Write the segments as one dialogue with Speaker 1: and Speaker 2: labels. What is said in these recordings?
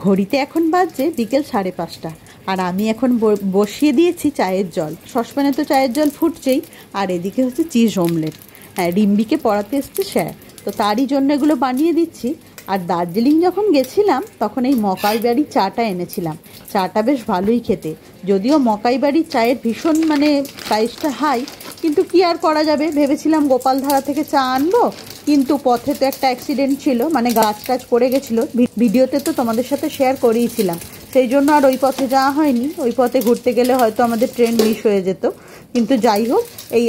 Speaker 1: ঘড়িতে এখন বাজছে বিকেল 5:30 আর আমি এখন বসিয়ে দিয়েছি চায়ের জল। সসপ্যানে তো চায়ের জল ফুটছেই, আর এদিকে হচ্ছে চিজ অমলেট। হ্যাঁ, রিম্বিকে পড়াতে এসছে স্যার, তো তারই জন্য এগুলো বানিয়ে দিচ্ছি। আর দার্জিলিং যখন গেছিলাম তখন এই মকাই বাড়ির চাটা এনেছিলাম। চাটা বেশ ভালোই খেতে, যদিও মকাই বাড়ির চায়ের ভীষণ প্রাইসটা হাই, কিন্তু কি আর করা যাবে। ভেবেছিলাম গোপালধারা থেকে চা আনবো, কিন্তু পথে তো একটা অ্যাক্সিডেন্ট ছিল, গাছ টাছ পড়ে গেছিলো। ভিডিওতে তো তোমাদের সাথে শেয়ার করিয়েছিলাম, সেই জন্য আর ওই পথে যাওয়া হয়নি। ওই পথে ঘুরতে গেলে হয়তো আমাদের ট্রেন মিস হয়ে যেত। কিন্তু যাই হোক, এই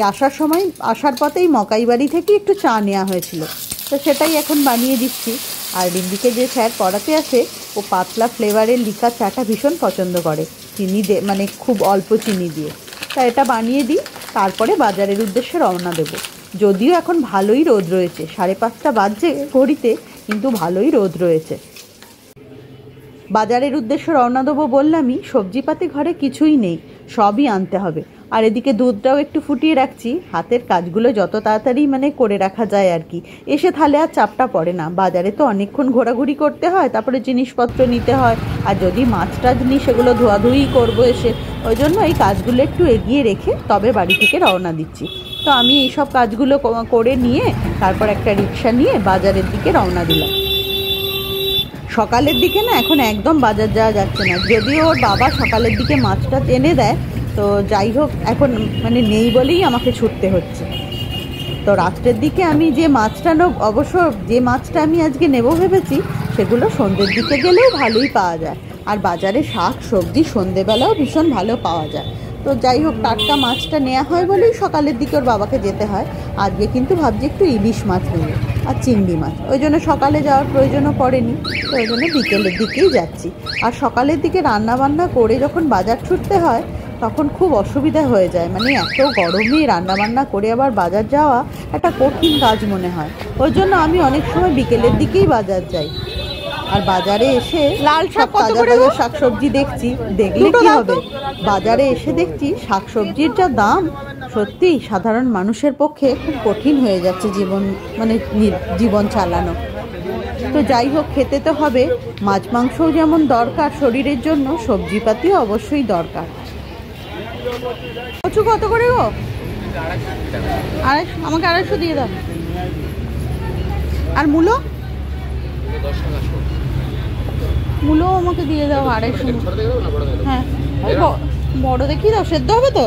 Speaker 1: আসার পথেই মকাই বাড়ি থেকে একটু চা নেওয়া হয়েছিল, তো সেটাই এখন বানিয়ে দিচ্ছি। আর রিম্বিকে যে স্যার পড়াতে আসে, ও পাতলা ফ্লেভারের লিকার চাটা ভীষণ পছন্দ করে, চিনি খুব অল্প চিনি দিয়ে। তা এটা বানিয়ে দিই, তারপরে বাজারের উদ্দেশ্যে রওনা দেবো। যদিও এখন ভালোই রোদ রয়েছে, 5:30 বাজছে ঘড়িতে, কিন্তু ভালোই রোদ রয়েছে। বাজারের উদ্দেশ্যে রওনা দেবো বললামই, সবজিপাতি ঘরে কিছুই নেই, সবই আনতে হবে। আর এদিকে দুধটাও একটু ফুটিয়ে রাখছি, হাতের কাজগুলো যত তাড়াতাড়ি করে রাখা যায় আর কি, এসে তাহলে আর চাপটা পড়ে না। বাজারে তো অনেকক্ষণ ঘোরাঘুরি করতে হয়, তারপরে জিনিসপত্র নিতে হয়, আর যদি মাছ টাছ নিই সেগুলো ধোয়াধুয়ি করবো এসে, ওই জন্য এই কাজগুলো একটু এগিয়ে রেখে তবে বাড়ি থেকে রওনা দিচ্ছি। তো আমি এইসব কাজগুলো করে নিয়ে তারপর একটা রিক্সা নিয়ে বাজারের দিকে রওনা দিলাম। সকালের দিকে না এখন একদম বাজার যাওয়া যাচ্ছে না, যদিও ওর বাবা সকালের দিকে মাছটা এনে দেয়, তো যাই হোক এখন নেই বলেই আমাকে ছুটতে হচ্ছে। তো রাত্রের দিকে আমি যে মাছটা অবশ্য যে মাছটা আমি আজকে নেব ভেবেছি, সেগুলো সন্ধ্যের দিকে গেলেও ভালোই পাওয়া যায়। আর বাজারে শাক সবজি সন্ধ্যেবেলাও ভীষণ ভালো পাওয়া যায়। তো যাই হোক, টাটকা মাছটা নেওয়া হয় বলেই সকালের দিকে ওর বাবাকে যেতে হয়। আজকে কিন্তু ভাবছি একটু ইলিশ মাছ নেব আর চিংড়ি মাছ, ওই জন্য সকালে যাওয়ার প্রয়োজনও পড়েনি, তো ওই জন্য বিকেলের দিকেই যাচ্ছি। আর সকালের দিকে রান্নাবান্না করে যখন বাজার ছুটতে হয় তখন খুব অসুবিধা হয়ে যায়, এত গরমে রান্নাবান্না করে আবার বাজার যাওয়া একটা কঠিন কাজ মনে হয়। ওই জন্য আমি অনেক সময় বিকেলের দিকেই বাজার যাই। আর বাজারে এসে লাল শাক, তাজা তাজা শাকসবজি দেখছি, দেখলে কি হবে, বাজারে এসে দেখছি শাকসবজির যা দাম, সত্যি সাধারণ মানুষের পক্ষে খুব কঠিন হয়ে যাচ্ছে জীবন চালানো। তো যাই হোক, খেতে তো হবে, মাছ মাংসও যেমন দরকার শরীরের জন্য, সবজিপাতিও অবশ্যই দরকার। কচু কত করে গো? আমাকে 250 দিয়ে দাও। আর মূলো আমাকে দিয়ে দাও 250। হ্যাঁ, বড় দেখি দাও, সেদ্ধ হবে তো।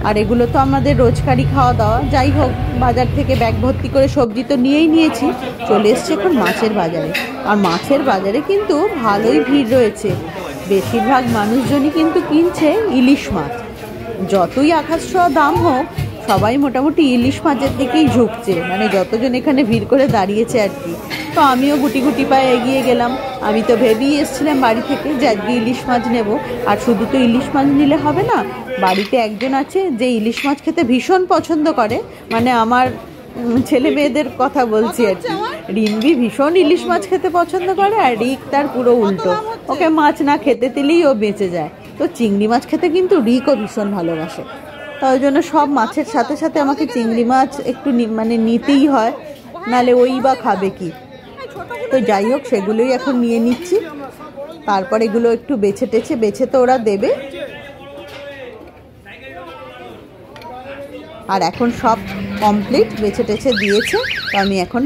Speaker 1: আর এগুলো তো আমাদের রোজকারই খাওয়া দাওয়া। যাই হোক, বাজার থেকে ব্যাগ ভর্তি করে সবজি তো নিয়েই নিয়েছি, চলে এসছে এখন মাছের বাজারে। আর মাছের বাজারে কিন্তু ভালোই ভিড় রয়েছে, বেশিরভাগ মানুষজনই কিন্তু কিনছে ইলিশ মাছ। যতই আকাশ ছোঁয়া দাম হোক, সবাই মোটামুটি ইলিশ মাছের দিকেই ঝুঁকছে, যতজন এখানে ভিড় করে দাঁড়িয়েছে আর কি। তো আমিও গুটি গুটি পায়ে এগিয়ে গেলাম। আমি তো ভেবেই এসেছিলাম বাড়ি থেকে যে আজকে ইলিশ মাছ নেব। আর শুধু তো ইলিশ মাছ নিলে হবে না, বাড়িতে একজন আছে যে ইলিশ মাছ খেতে ভীষণ পছন্দ করে, আমার ছেলে মেয়েদের কথা বলছি আর কি। রিম্বি ভীষণ ইলিশ মাছ খেতে পছন্দ করে, আর রিক তার পুরো উল্টো, ওকে মাছ না খেতে দিলেই ও বেঁচে যায়। তো চিংড়ি মাছ খেতে কিন্তু রিকও ভীষণ ভালোবাসে, তাই জন্য সব মাছের সাথে সাথে আমাকে চিংড়ি মাছ একটু নিতেই হয়, নালে ওই বা খাবে কি। তো যাই হোক, সেগুলোই এখন নিয়ে নিচ্ছি। তারপর এগুলো একটু বেছে তো ওরা দেবে। আর এখন সব কমপ্লিট, বেছে দিয়েছে। তো আমি এখন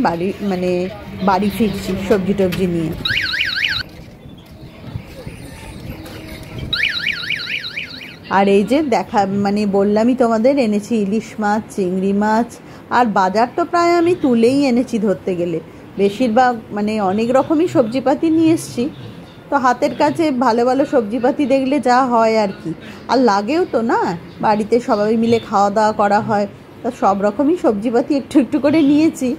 Speaker 1: বাড়ি ফিরছি সবজি টবজি নিয়ে। আর এই যে বললামই তোমাদের, এনেছি ইলিশ মাছ, চিংড়ি মাছ। আর বাজার তো প্রায় আমি তুলেই এনেছি ধরতে গেলে, বেশিরভাগ অনেক রকমই সবজিপাতি নিয়ে এসছি। তো হাতের কাছে ভালো ভালো সবজিপাতি দেখলে যা হয় আর কি, আর লাগেও তো না, বাড়িতে সবাই মিলে খাওয়া দাওয়া করা হয়। তো সব রকমই সবজিপাতি একটু একটু করে নিয়েছি।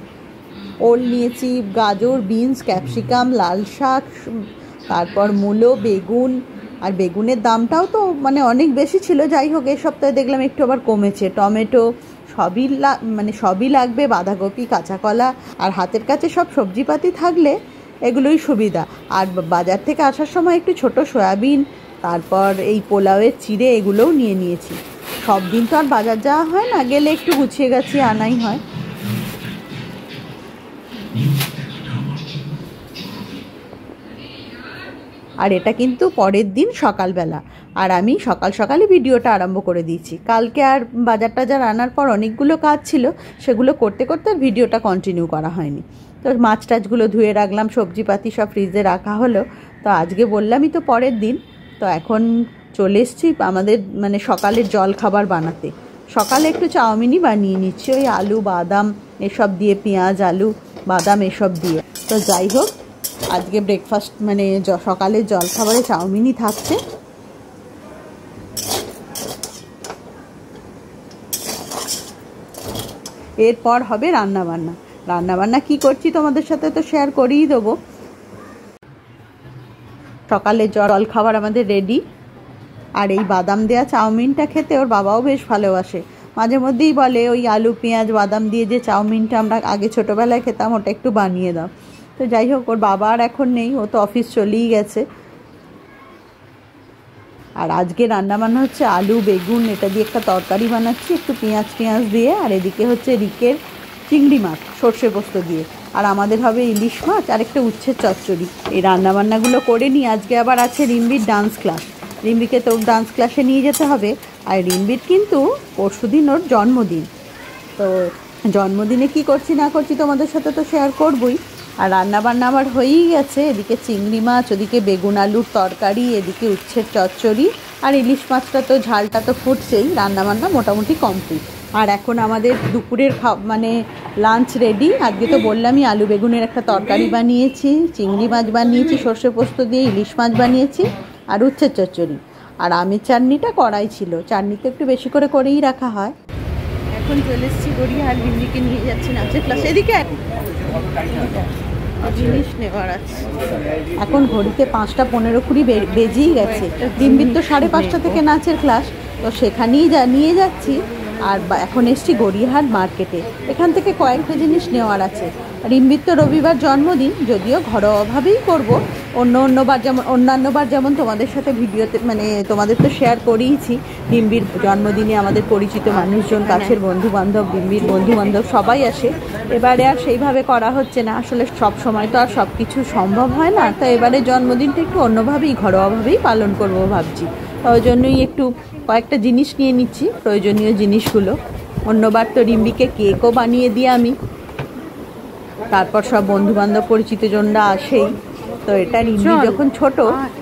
Speaker 1: ওল নিয়েছি, গাজর, বিনস, ক্যাপসিকাম, লাল শাক, তারপর মূলো, বেগুন। আর বেগুনের দামটাও তো অনেক বেশি ছিল, যাই হোক এই সপ্তাহে দেখলাম একটু আবার কমেছে। টমেটো, সবই লাগবে, বাঁধাকপি, কাঁচা কলা। আর হাতের কাছে সব সবজিপাতি থাকলে এগুলোই সুবিধা। আর বাজার থেকে আসার সময় একটু ছোট সয়াবিন, তারপর এই পোলাওয়ের চিড়ে, এগুলোও নিয়ে নিয়েছি। সব দিন তো আর বাজার যাওয়া হয় না, গেলে একটু গুছিয়ে গাছিয়ে আনাই হয়। আর এটা কিন্তু পরের দিন সকালবেলা, আর আমি সকাল সকালে ভিডিওটা আরম্ভ করে দিয়েছি। কালকে আর বাজার টাজার আনার পর অনেকগুলো কাজ ছিল, সেগুলো করতে করতে আর ভিডিওটা কন্টিনিউ করা হয়নি। তো মাছ টাছগুলো ধুয়ে রাখলাম, সবজিপাতি সব ফ্রিজে রাখা হলো। তো আজকে বললামই তো পরের দিন, তো এখন চলে এসেছি আমাদের মানে সকালের জল খাবার বানাতে। সকালে একটু চাউমিনই বানিয়ে নিচ্ছি, ওই আলু বাদাম এসব দিয়ে, পেঁয়াজ আলু বাদাম এসব দিয়ে। তো যাই হোক, আজকে ব্রেকফাস্ট মানে সকালের জলখাবারে চাউমিনই থাকছে। এরপর হবে রান্নাবান্না। রান্নাবান্না কি করছি তোমাদের সাথে তো শেয়ার করেই দেবো। সকালের জলখাবার আমাদের রেডি। আর এই বাদাম দেওয়া চাউমিনটা খেতে ওর বাবাও বেশ ভালোবাসে, মাঝে মধ্যেই বলে ওই আলু পেঁয়াজ বাদাম দিয়ে যে চাউমিনটা আমরা আগে ছোটোবেলায় খেতাম ওটা একটু বানিয়ে দাও। তো যাই হোক, ওর বাবা আর এখন নেই, ও তো অফিস চলেই গেছে। আর আজকে রান্নাবান্না হচ্ছে আলু বেগুন এটা দিয়ে একটা তরকারি বানাচ্ছি একটু পেঁয়াজ দিয়ে। আর এদিকে হচ্ছে রিকের চিংড়ি মাছ সর্ষে পোস্ত দিয়ে, আর আমাদের হবে ইলিশ মাছ আর একটা উচ্ছের চচ্চড়ি। এই রান্নাবান্নাগুলো করে নিই। আজকে আবার আছে রিম্বির ডান্স ক্লাস, রিম্বিকে তো ডান্স ক্লাসে নিয়ে যেতে হবে। আর রিম্বির কিন্তু পরশুদিন ওর জন্মদিন, তো জন্মদিনে কি করছি না করছি তোমাদের সাথে তো শেয়ার করবই। আর রান্নাবান্না আমার হয়েই গেছে, এদিকে চিংড়ি মাছ, ওদিকে বেগুন আলুর তরকারি, এদিকে উচ্ছের চচ্চড়ি, আর ইলিশ মাছটা তো ঝালটা তো ফুটছেই। রান্নাবান্না মোটামুটি কমপ্লিট। আর এখন আমাদের দুপুরের মানে লাঞ্চ রেডি। আজকে তো বললামই আলু বেগুনের একটা তরকারি বানিয়েছি, চিংড়ি মাছ বানিয়েছি সর্ষে পোস্ত দিয়ে, ইলিশ মাছ বানিয়েছি আর উচ্ছের চচ্চড়ি। আর আমের চাটনিটা করাই ছিল, চাটনিতে একটু বেশি করে করেই রাখা হয়। এখন চলে এসেছি গড়িয়াহাট, বিন্দিকে নিয়ে যাচ্ছি নাচের ক্লাস। এদিকে জিনিস নেওয়ার আছে। এখন ঘড়িতে 5:15 বেজেই গেছে। ডিম্বির তো 5:30 থেকে নাচের ক্লাস, তো সেখানেই নিয়ে যাচ্ছি। আর এখন এসছি গড়িয়াহাট মার্কেটে, এখান থেকে কয়েকটা জিনিস নেওয়ার আছে। রিম্বির তো রবিবার জন্মদিন, যদিও ঘরোয়াভাবেই করব। অন্যান্যবার যেমন তোমাদের সাথে ভিডিওতে মানে তোমাদের তো শেয়ার করিয়েছি, রিম্বির জন্মদিনে আমাদের পরিচিত মানুষজন, কাছের বন্ধুবান্ধব, রিম্বির বন্ধুবান্ধব সবাই আসে। এবারে আর সেইভাবে করা হচ্ছে না, আসলে সব সময় তো আর সব কিছু সম্ভব হয় না। তো এবারে জন্মদিনটা একটু অন্যভাবেই ঘরোয়াভাবেই পালন করবো ভাবছি। ওই জন্যই একটু কয়েকটা জিনিস নিয়ে নিচ্ছি, প্রয়োজনীয় জিনিসগুলো। অন্যবার তো রিম্বিকে কেকও বানিয়ে দিই আমি, তারপর সব বন্ধুবান্ধব পরিচিতজনরা আসেই। তো এটা রিম্বি যখন ছোট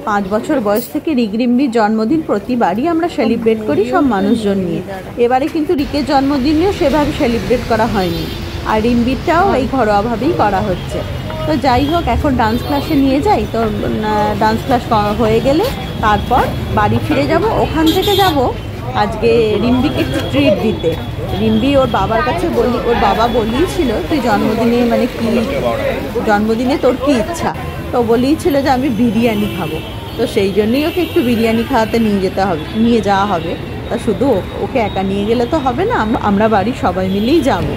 Speaker 1: 5 বছর বয়স থেকে রিম্বির জন্মদিন প্রতিবারই আমরা সেলিব্রেট করি সব মানুষজন নিয়ে। এবারে কিন্তু রিকের জন্মদিনেও সেভাবে সেলিব্রেট করা হয়নি, আর রিম্বিরটাও এই ঘরোয়াভাবেই করা হচ্ছে। তো যাই হোক, এখন ডান্স ক্লাসে নিয়ে যাই। তো ডান্স ক্লাস হয়ে গেলে তারপর বাড়ি ফিরে যাব। ওখান থেকে যাব আজকে রিম্বিকে একটু ট্রিট দিতে। রিম্বি ওর বাবার কাছে ওর বাবা বলিয়েছিল তুই জন্মদিনে মানে কি জন্মদিনে তোর কি ইচ্ছা, তো বলিয়েছিল যে আমি বিরিয়ানি খাবো। তো সেই জন্যই ওকে একটু বিরিয়ানি খাওয়াতে নিয়ে যাওয়া হবে। তা শুধু ওকে একা নিয়ে গেলে তো হবে না, আমরা বাড়ির সবাই মিলেই যাবো।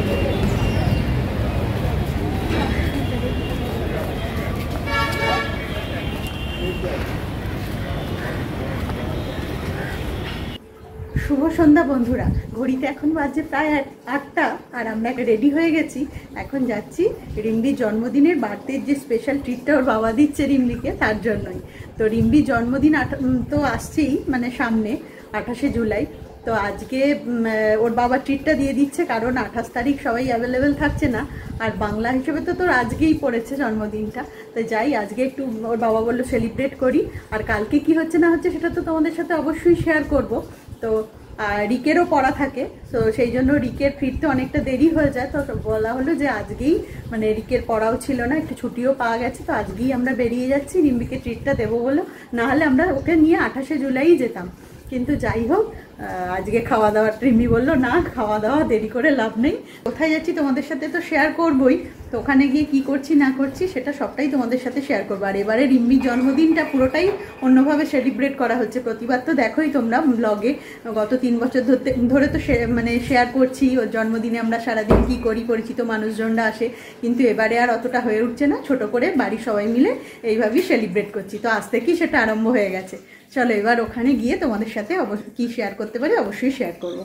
Speaker 1: শুভ সন্ধ্যা বন্ধুরা, ঘড়িতে এখন বাজে প্রায় 8টা, আর আমরা রেডি হয়ে গেছি। এখন যাচ্ছি রিম্বির জন্মদিনের বার্থডের যে স্পেশাল ট্রিটটা ওর বাবা দিচ্ছে রিম্বিকে, তার জন্যই। তো রিম্বির জন্মদিন তো আসছেই, মানে সামনে 28শে জুলাই। তো আজকে ওর বাবা ট্রিটটা দিয়ে দিচ্ছে, কারণ 28 তারিখ সবাই অ্যাভেলেবেল থাকছে না, আর বাংলা হিসেবে তো তোর আজকেই পড়েছে জন্মদিনটা। তো যাই, আজকে একটু ওর বাবা বললো সেলিব্রেট করি। আর কালকে কি হচ্ছে না হচ্ছে সেটা তো তোমাদের সাথে অবশ্যই শেয়ার করব। তো রিকেরও পড়া থাকে, তো সেই জন্য রিকের ফিরতে অনেকটা দেরি হয়ে যায়। তো বলা হলো যে আজকেই মানে রিকের পড়াও ছিল না, একটু ছুটিও পাওয়া গেছে, তো আজকেই আমরা বেরিয়ে যাচ্ছি রিম্বিকে ট্রিটটা দেবো বলে। নাহলে আমরা ওকে নিয়ে 28শে জুলাই যেতাম। কিন্তু যাই হোক, আজকে খাওয়া দাওয়া রিম্বি বললো না, খাওয়া দাওয়া দেরি করে লাভ নেই। কোথায় যাচ্ছি তোমাদের সাথে তো শেয়ার করবই, তো ওখানে গিয়ে কি করছি না করছি সেটা সবটাই তোমাদের সাথে শেয়ার করবো। আর এবারে রিম্বির জন্মদিনটা পুরোটাই অন্যভাবে সেলিব্রেট করা হচ্ছে। প্রতিবার তো দেখোই তোমরা ব্লগে, গত 3 বছর ধরে তো মানে শেয়ার করছি ওর জন্মদিনে আমরা সারাদিন কি করি, পরিচিত মানুষজনরা আসে। কিন্তু এবারে আর অতটা হয়ে উঠছে না, ছোট করে বাড়ির সবাই মিলে এইভাবেই সেলিব্রেট করছি। তো আজ থেকেই সেটা আরম্ভ হয়ে গেছে। চলো এবার ওখানে গিয়ে তোমাদের সাথে কি শেয়ার করতে পারি অবশ্যই শেয়ার করবো।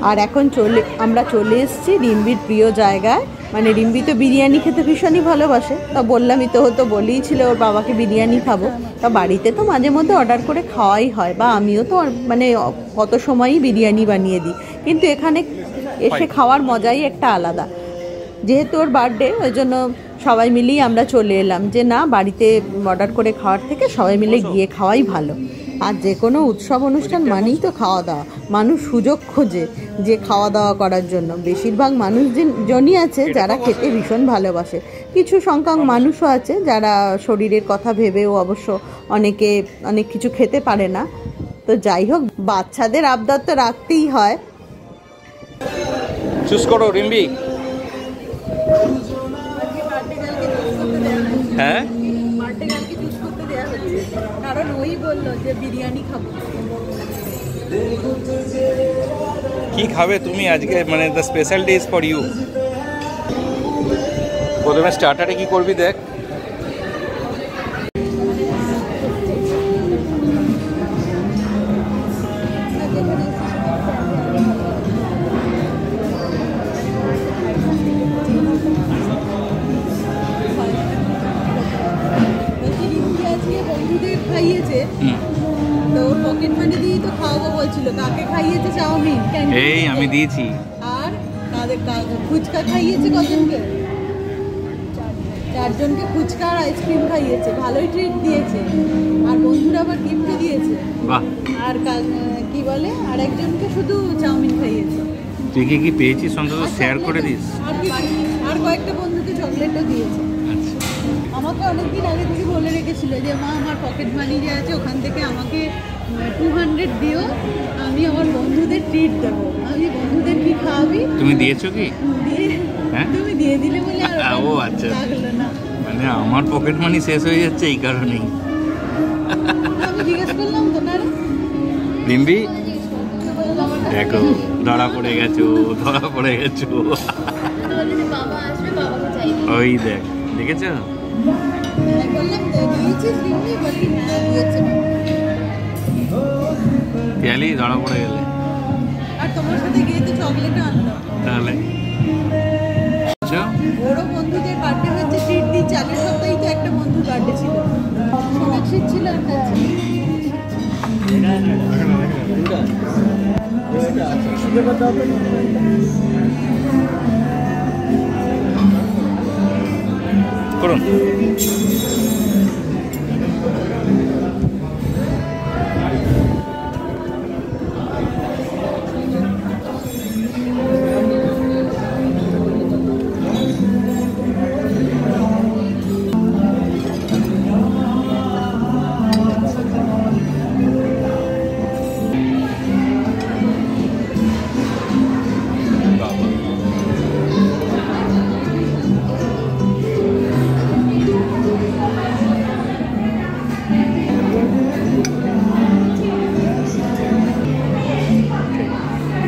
Speaker 1: আর এখন আমরা চলে এসেছি রিম্বির প্রিয় জায়গায়। মানে রিম্বি তো বিরিয়ানি খেতে ভীষণই ভালোবাসে, তা বললামই তো, হতো বলেই ছিল ওর বাবাকে বিরিয়ানি খাবো। তা বাড়িতে তো মাঝে মধ্যে অর্ডার করে খাওয়াই হয়, বা আমিও তো মানে কত সময়ই বিরিয়ানি বানিয়ে দিই, কিন্তু এখানে এসে খাওয়ার মজাই একটা আলাদা। যেহেতু ওর বার্থডে, ওই জন্য সবাই মিলেই আমরা চলে এলাম যে না, বাড়িতে অর্ডার করে খাওয়ার থেকে সবাই মিলে গিয়ে খাওয়াই ভালো। আর যে কোনো উৎসব অনুষ্ঠান মানেই তো খাওয়া দাওয়া, মানুষ সুযোগ খোঁজে যে খাওয়া দাওয়া করার জন্য। বেশিরভাগ মানুষজনই আছে যারা খেতে ভীষণ ভালোবাসে, কিছু সংখ্যক মানুষও আছে যারা শরীরের কথা ভেবেও অবশ্য অনেকে অনেক কিছু খেতে পারে না। তো যাই হোক, বাচ্চাদের আবদার তো রাখতেই হয়।
Speaker 2: চুজ করো রিম্বি। হ্যাঁ,
Speaker 1: কারণ ওই বললো যে বিরিয়ানি খাবো।
Speaker 2: কি খাবে তুমি আজকে? মানে the special day is for you. প্রথমে স্টার্টারে কি করবি দেখ। এই আমি দিয়েছি।
Speaker 1: আর ফুচকা খাইয়েছে কজনকে? 4 জনকে ফুচকা আর আইসক্রিম খাইয়েছে, ভালোই ট্রিট দিয়েছে। আর বন্ধুরা আবার গিফট দিয়েছে।
Speaker 2: বাহ। আর
Speaker 1: কি বলে, আর একজনকে শুধু চাউমিন খাইয়েছে।
Speaker 2: তুই কি পেয়েছিস অন্তত শেয়ার করে দিস।
Speaker 1: আর কয়েকটা বন্ধুকে চকলেটও দিয়েছে। আমাকে অনেকদিন আগে থেকে বলে রেখেছিল যে মা, আমার পকেট মানি যে আছে ওখান থেকে আমাকে 200 দিও, আমি আমার বন্ধুদের ট্রিট দেবো। আমি বন্ধুদের কি খাওয়াবি?
Speaker 2: তুমি দিয়েছো কি?
Speaker 1: হ্যাঁ, তুমি দিয়ে দিলে বলে।
Speaker 2: ও আচ্ছা, মানে আমার পকেট মানি শেষ হয়ে যাচ্ছে এই কারণেই।
Speaker 1: আমি জিজ্ঞেস করলাম তো না
Speaker 2: রিম্বি, দেখো ধরা পড়ে গেছো, ধরা পড়ে গেছো। ওই দেখ, দেখেছো? পিয়ালি ধরা পড়ে গেলে।
Speaker 1: আর তোমার সাথে গিয়ে তো চকলেট আনলো।
Speaker 2: তাহলে
Speaker 1: ওরও বন্ধুদের বার্থডে হচ্ছে, ট্রিট দিচ্ছে। আগের সপ্তাহেই তো একটা বন্ধুর বার্থডে ছিল, সোনাক্ষী ছিল একটা।
Speaker 2: করুন।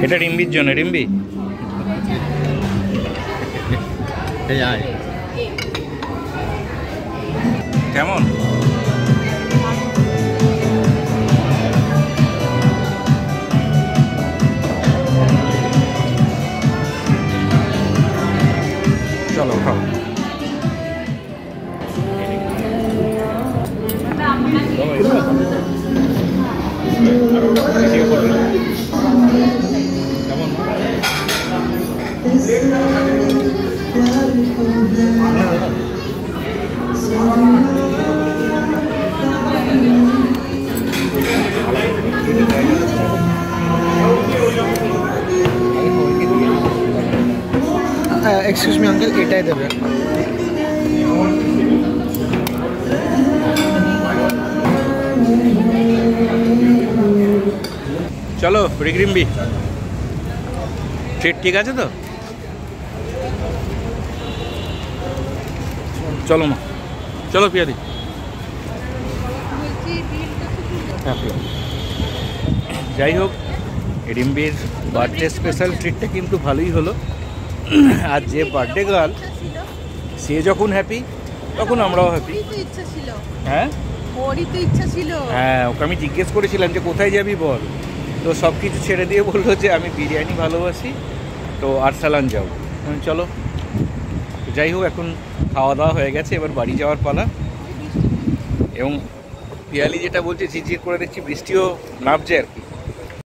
Speaker 2: এটা রিম্বির জন্য। রিম্বি কেমন? চলো খাও।
Speaker 3: এক্সকিউজ মি আঙ্কেল, এটাই দেবে।
Speaker 2: চলো রিম্বি, ট্রিট ঠিক আছে তো? চলো মা, চলো পিয়াদি। যাই হোক, রিম্বির বার্থডে স্পেশাল ট্রিটটা কিন্তু ভালোই হলো। আর যে বার্থডে গার্ল, সে যখন হ্যাপি তখন আমরাও হ্যাপি। হ্যাঁ,
Speaker 1: ওরই তো ইচ্ছা ছিল।
Speaker 2: হ্যাঁ, ওকে আমি জিজ্ঞেস করেছিলাম যে কোথায় যাবি বল, তো সব কিছু ছেড়ে দিয়ে বললো যে আমি বিরিয়ানি ভালোবাসি, তো আরসালান যাও। চলো, যাই হোক, এখন খাওয়া দাওয়া হয়ে গেছে, এবার বাড়ি যাওয়ার পালা। এবং পিয়ালি যেটা বলছে ঝিরঝির করে দেখছি বৃষ্টিও নামছে আর কি।